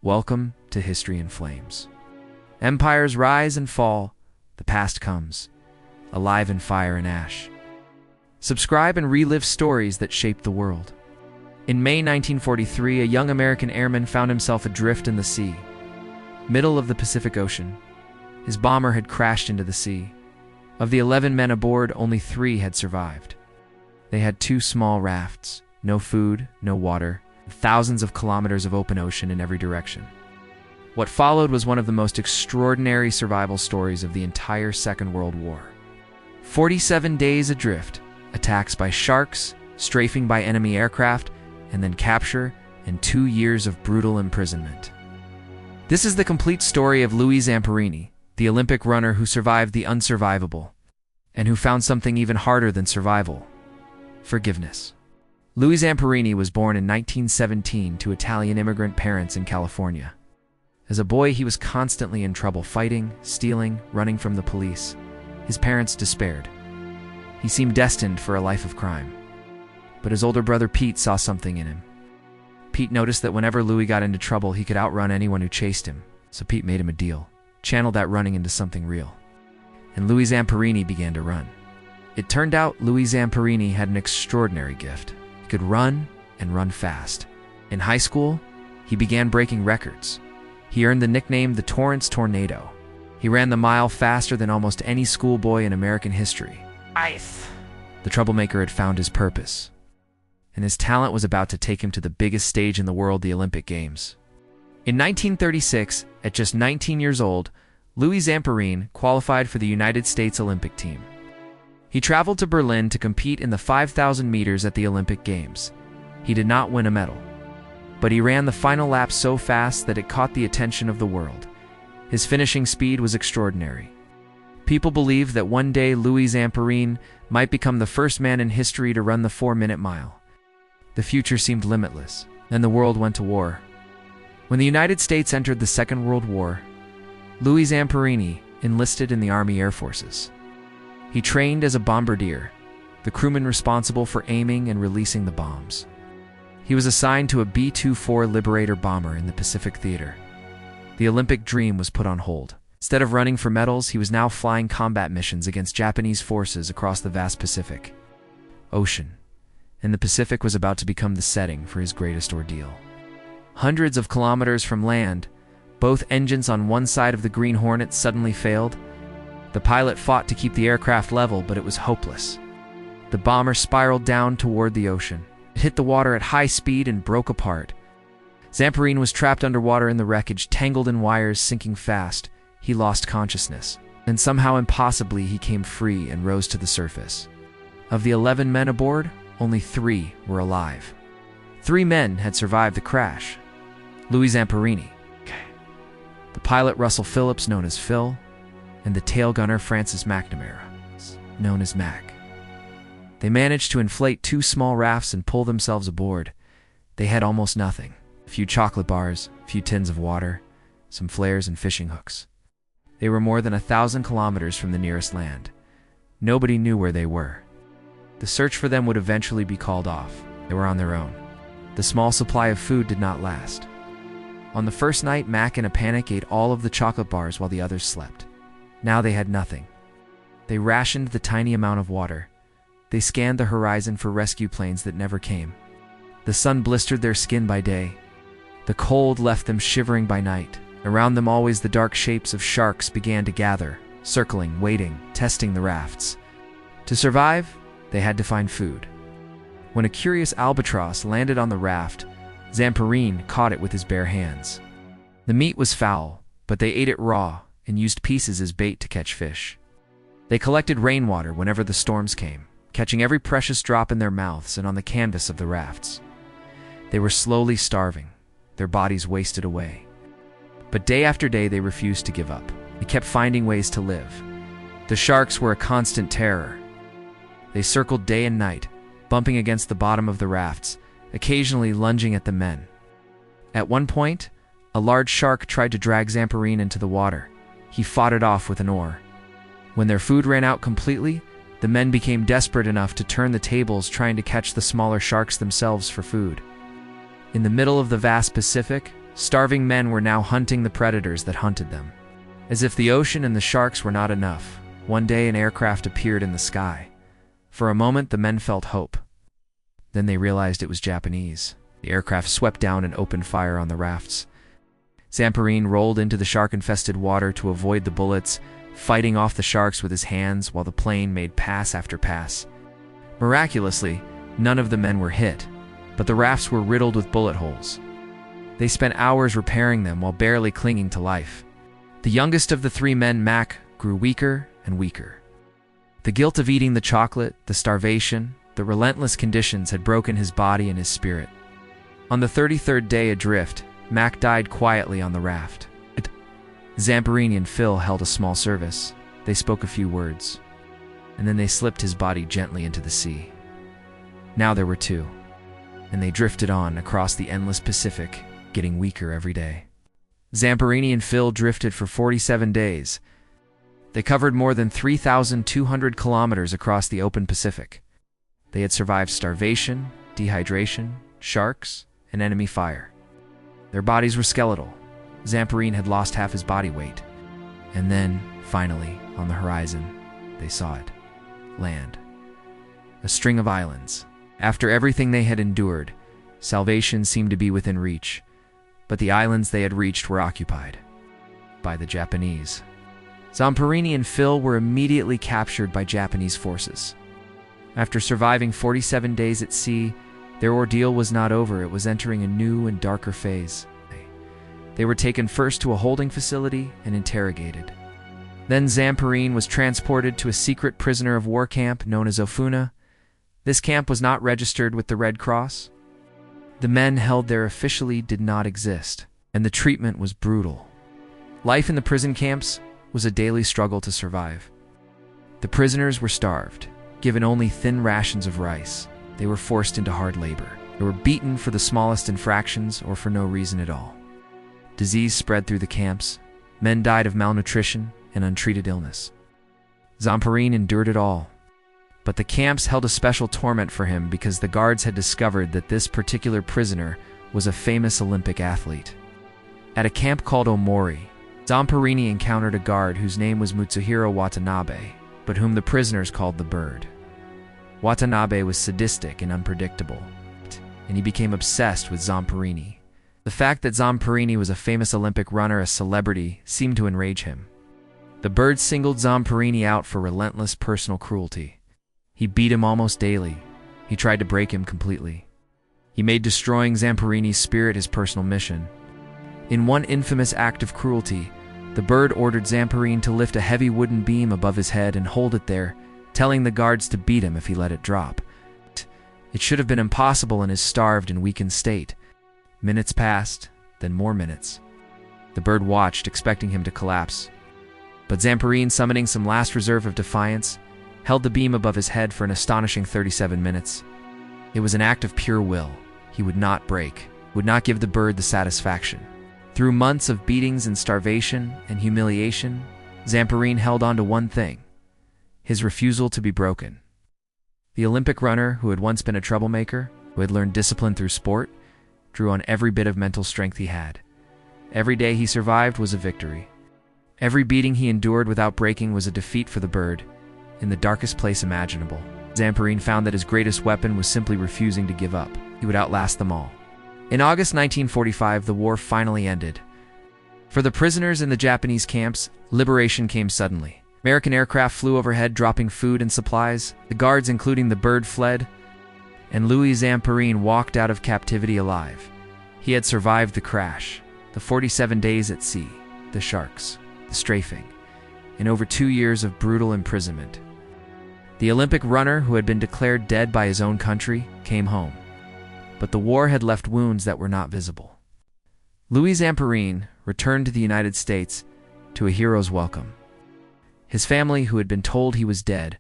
Welcome to History in Flames. Empires rise and fall, the past comes, alive in fire and ash. Subscribe and relive stories that shaped the world. In May 1943, a young American airman found himself adrift in the sea, middle of the Pacific Ocean. His bomber had crashed into the sea. Of the 11 men aboard, only 3 had survived. They had 2 small rafts, no food, no water, thousands of kilometers of open ocean in every direction. What followed was one of the most extraordinary survival stories of the entire Second World War. 47 days adrift, attacks by sharks, strafing by enemy aircraft, and then capture, and 2 years of brutal imprisonment. This is the complete story of Louis Zamperini, the Olympic runner who survived the unsurvivable, and who found something even harder than survival: forgiveness. Louis Zamperini was born in 1917 to Italian immigrant parents in California. As a boy, he was constantly in trouble, fighting, stealing, running from the police. His parents despaired. He seemed destined for a life of crime. But his older brother Pete saw something in him. Pete noticed that whenever Louis got into trouble, he could outrun anyone who chased him. So Pete made him a deal, channeled that running into something real. And Louis Zamperini began to run. It turned out Louis Zamperini had an extraordinary gift. He could run and run fast. In high school, he began breaking records. He earned the nickname the Torrance Tornado. He ran the mile faster than almost any schoolboy in American history. Ice. The troublemaker had found his purpose, and his talent was about to take him to the biggest stage in the world, the Olympic Games. In 1936, at just 19 years old, Louis Zamperini qualified for the United States Olympic team. He traveled to Berlin to compete in the 5,000 meters at the Olympic Games. He did not win a medal, but he ran the final lap so fast that it caught the attention of the world. His finishing speed was extraordinary. People believed that one day Louis Zamperini might become the first man in history to run the 4-minute mile. The future seemed limitless. Then the world went to war. When the United States entered the Second World War, Louis Zamperini enlisted in the Army Air Forces. He trained as a bombardier, the crewman responsible for aiming and releasing the bombs. He was assigned to a B-24 Liberator bomber in the Pacific Theater. The Olympic dream was put on hold. Instead of running for medals, he was now flying combat missions against Japanese forces across the vast Pacific Ocean, and the Pacific was about to become the setting for his greatest ordeal. Hundreds of kilometers from land, both engines on one side of the Green Hornet suddenly failed. The pilot fought to keep the aircraft level, but it was hopeless. The bomber spiraled down toward the ocean. It hit the water at high speed and broke apart. Zamperini was trapped underwater in the wreckage, tangled in wires, sinking fast. He lost consciousness. Then somehow impossibly he came free and rose to the surface. Of the 11 men aboard, only 3 were alive. 3 men had survived the crash. Louis Zamperini, the pilot Russell Phillips, known as Phil, and the tail gunner Francis McNamara, known as Mac. They managed to inflate 2 small rafts and pull themselves aboard. They had almost nothing: a few chocolate bars, a few tins of water, some flares and fishing hooks. They were more than 1,000 kilometers from the nearest land. Nobody knew where they were. The search for them would eventually be called off. They were on their own. The small supply of food did not last. On the first night, Mac in a panic ate all of the chocolate bars while the others slept. Now they had nothing. They rationed the tiny amount of water. They scanned the horizon for rescue planes that never came. The sun blistered their skin by day. The cold left them shivering by night. Around them always the dark shapes of sharks began to gather, circling, waiting, testing the rafts. To survive, they had to find food. When a curious albatross landed on the raft, Zamperini caught it with his bare hands. The meat was foul, but they ate it raw and used pieces as bait to catch fish. They collected rainwater whenever the storms came, catching every precious drop in their mouths and on the canvas of the rafts. They were slowly starving, their bodies wasted away. But day after day they refused to give up. They kept finding ways to live. The sharks were a constant terror. They circled day and night, bumping against the bottom of the rafts, occasionally lunging at the men. At one point, a large shark tried to drag Zamperini into the water. He fought it off with an oar. When their food ran out completely, the men became desperate enough to turn the tables, trying to catch the smaller sharks themselves for food. In the middle of the vast Pacific, Starving men were now hunting the predators that hunted them. As if the ocean and the sharks were not enough, one day an aircraft appeared in the sky. For a moment, the men felt hope. Then they realized it was Japanese. The aircraft swept down and opened fire on the rafts. Zamperini rolled into the shark-infested water to avoid the bullets, fighting off the sharks with his hands while the plane made pass after pass. Miraculously, none of the men were hit, but the rafts were riddled with bullet holes. They spent hours repairing them while barely clinging to life. The youngest of the three men, Mac, grew weaker and weaker. The guilt of eating the chocolate, the starvation, the relentless conditions had broken his body and his spirit. On the 33rd day adrift, Mac died quietly on the raft. Zamperini and Phil held a small service. They spoke a few words, and then they slipped his body gently into the sea. Now there were two, and they drifted on across the endless Pacific, getting weaker every day. Zamperini and Phil drifted for 47 days. They covered more than 3,200 kilometers across the open Pacific. They had survived starvation, dehydration, sharks, and enemy fire. Their bodies were skeletal. Zamperini had lost half his body weight. And then, finally, on the horizon, they saw it. Land. A string of islands. After everything they had endured, salvation seemed to be within reach. But the islands they had reached were occupied by the Japanese. Zamperini and Phil were immediately captured by Japanese forces. After surviving 47 days at sea, their ordeal was not over. It was entering a new and darker phase. They were taken first to a holding facility and interrogated. Then Zamperini was transported to a secret prisoner of war camp known as Ofuna. This camp was not registered with the Red Cross. The men held there officially did not exist, and the treatment was brutal. Life in the prison camps was a daily struggle to survive. The prisoners were starved, given only thin rations of rice. They were forced into hard labor. They were beaten for the smallest infractions or for no reason at all. Disease spread through the camps. Men died of malnutrition and untreated illness. Zamperini endured it all. But the camps held a special torment for him because the guards had discovered that this particular prisoner was a famous Olympic athlete. At a camp called Omori, Zamperini encountered a guard whose name was Mutsuhiro Watanabe, but whom the prisoners called the Bird. Watanabe was sadistic and unpredictable, and he became obsessed with Zamperini. The fact that Zamperini was a famous Olympic runner, a celebrity, seemed to enrage him. The Bird singled Zamperini out for relentless personal cruelty. He beat him almost daily. He tried to break him completely. He made destroying Zamperini's spirit his personal mission. In one infamous act of cruelty, the Bird ordered Zamperini to lift a heavy wooden beam above his head and hold it there, telling the guards to beat him if he let it drop. It should have been impossible in his starved and weakened state. Minutes passed, then more minutes. The Bird watched, expecting him to collapse. But Zamperini, summoning some last reserve of defiance, held the beam above his head for an astonishing 37 minutes. It was an act of pure will. He would not break, would not give the Bird the satisfaction. Through months of beatings and starvation and humiliation, Zamperini held on to one thing: his refusal to be broken. The Olympic runner, who had once been a troublemaker, who had learned discipline through sport, drew on every bit of mental strength he had. Every day he survived was a victory. Every beating he endured without breaking was a defeat for the Bird, in the darkest place imaginable. Zamperini found that his greatest weapon was simply refusing to give up. He would outlast them all. In August 1945, the war finally ended. For the prisoners in the Japanese camps, liberation came suddenly. American aircraft flew overhead, dropping food and supplies. The guards, including the Bird, fled, and Louis Zamperini walked out of captivity alive. He had survived the crash, the 47 days at sea, the sharks, the strafing, and over 2 years of brutal imprisonment. The Olympic runner, who had been declared dead by his own country, came home. But the war had left wounds that were not visible. Louis Zamperini returned to the United States to a hero's welcome. His family, who had been told he was dead,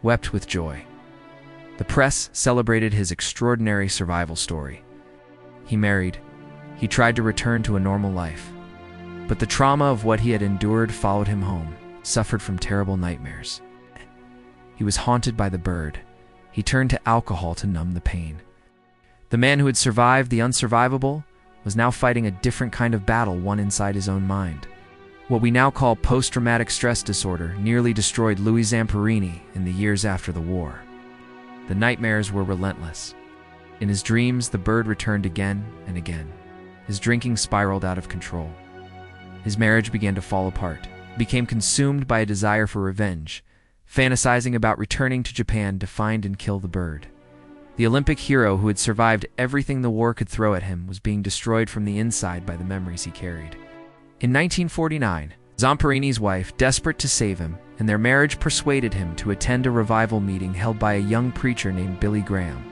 wept with joy. The press celebrated his extraordinary survival story. He married. He tried to return to a normal life. But the trauma of what he had endured followed him home, suffered from terrible nightmares. He was haunted by the Bird. He turned to alcohol to numb the pain. The man who had survived the unsurvivable was now fighting a different kind of battle, one inside his own mind. What we now call post-traumatic stress disorder nearly destroyed Louis Zamperini in the years after the war. The nightmares were relentless. In his dreams, the bird returned again and again. His drinking spiraled out of control. His marriage began to fall apart, became consumed by a desire for revenge, fantasizing about returning to Japan to find and kill the bird. The Olympic hero who had survived everything the war could throw at him was being destroyed from the inside by the memories he carried. In 1949, Zamperini's wife, desperate to save him, and their marriage persuaded him to attend a revival meeting held by a young preacher named Billy Graham.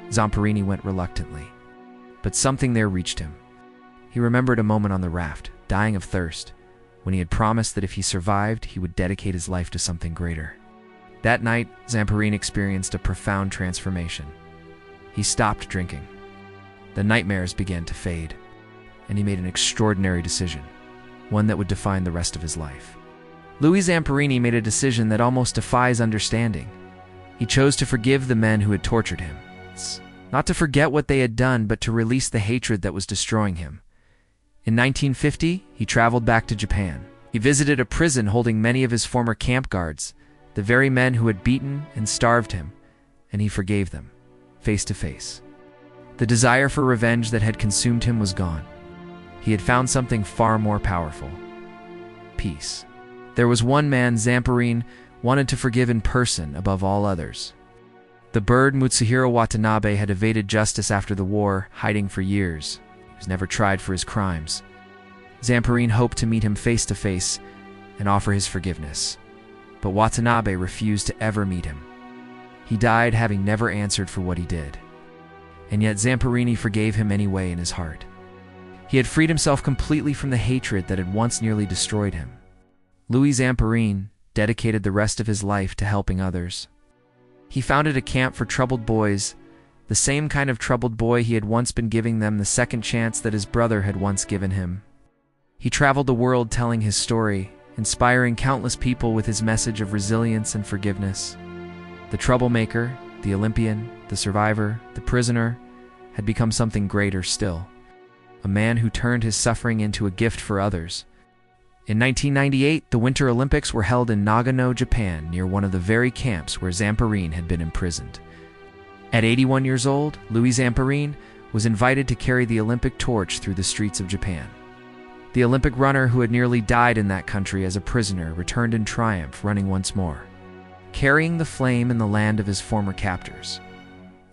Zamperini went reluctantly, but something there reached him. He remembered a moment on the raft, dying of thirst, when he had promised that if he survived, he would dedicate his life to something greater. That night, Zamperini experienced a profound transformation. He stopped drinking. The nightmares began to fade, and he made an extraordinary decision, one that would define the rest of his life. Louis Zamperini made a decision that almost defies understanding. He chose to forgive the men who had tortured him. Not to forget what they had done, but to release the hatred that was destroying him. In 1950, he traveled back to Japan. He visited a prison holding many of his former camp guards, the very men who had beaten and starved him, and he forgave them, face to face. The desire for revenge that had consumed him was gone. He had found something far more powerful: peace. There was one man Zamperini wanted to forgive in person above all others. The bird Mutsuhiro Watanabe had evaded justice after the war, hiding for years. He was never tried for his crimes. Zamperini hoped to meet him face to face and offer his forgiveness, but Watanabe refused to ever meet him. He died having never answered for what he did. And yet Zamperini forgave him anyway in his heart. He had freed himself completely from the hatred that had once nearly destroyed him. Louis Zamperini dedicated the rest of his life to helping others. He founded a camp for troubled boys, the same kind of troubled boy he had once been giving them the second chance that his brother had once given him. He traveled the world telling his story, inspiring countless people with his message of resilience and forgiveness. The troublemaker, the Olympian, the survivor, the prisoner, had become something greater still. A man who turned his suffering into a gift for others. In 1998, the Winter Olympics were held in Nagano, Japan, near one of the very camps where Zamperini had been imprisoned. At 81 years old, Louis Zamperini was invited to carry the Olympic torch through the streets of Japan. The Olympic runner who had nearly died in that country as a prisoner returned in triumph, running once more, carrying the flame in the land of his former captors.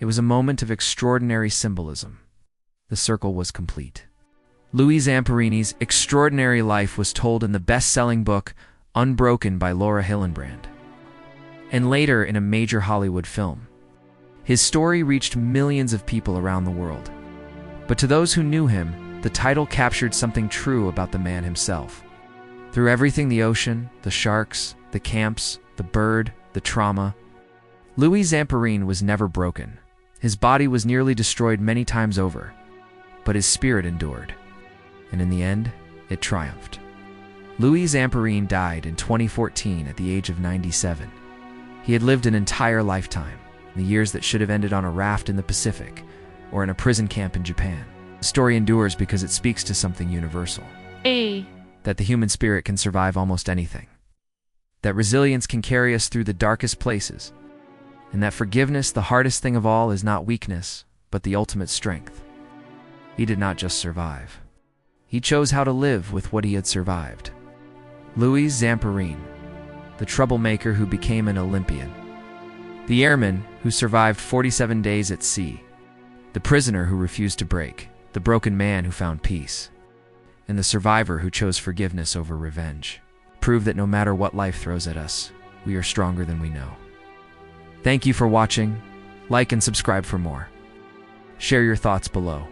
It was a moment of extraordinary symbolism. The circle was complete. Louis Zamperini's extraordinary life was told in the best-selling book Unbroken by Laura Hillenbrand, and later in a major Hollywood film. His story reached millions of people around the world. But to those who knew him, the title captured something true about the man himself. Through everything: the ocean, the sharks, the camps, the bird, the trauma, Louis Zamperini was never broken. His body was nearly destroyed many times over, but his spirit endured. And in the end, it triumphed. Louis Zamperini died in 2014 at the age of 97. He had lived an entire lifetime, the years that should have ended on a raft in the Pacific or in a prison camp in Japan. The story endures because it speaks to something universal. That the human spirit can survive almost anything. That resilience can carry us through the darkest places. And that forgiveness, the hardest thing of all, is not weakness, but the ultimate strength. He did not just survive. He chose how to live with what he had survived. Louis Zamperini, the troublemaker who became an Olympian. The airman who survived 47 days at sea. The prisoner who refused to break. The broken man who found peace. And the survivor who chose forgiveness over revenge. Prove that no matter what life throws at us, we are stronger than we know. Thank you for watching. Like and subscribe for more. Share your thoughts below.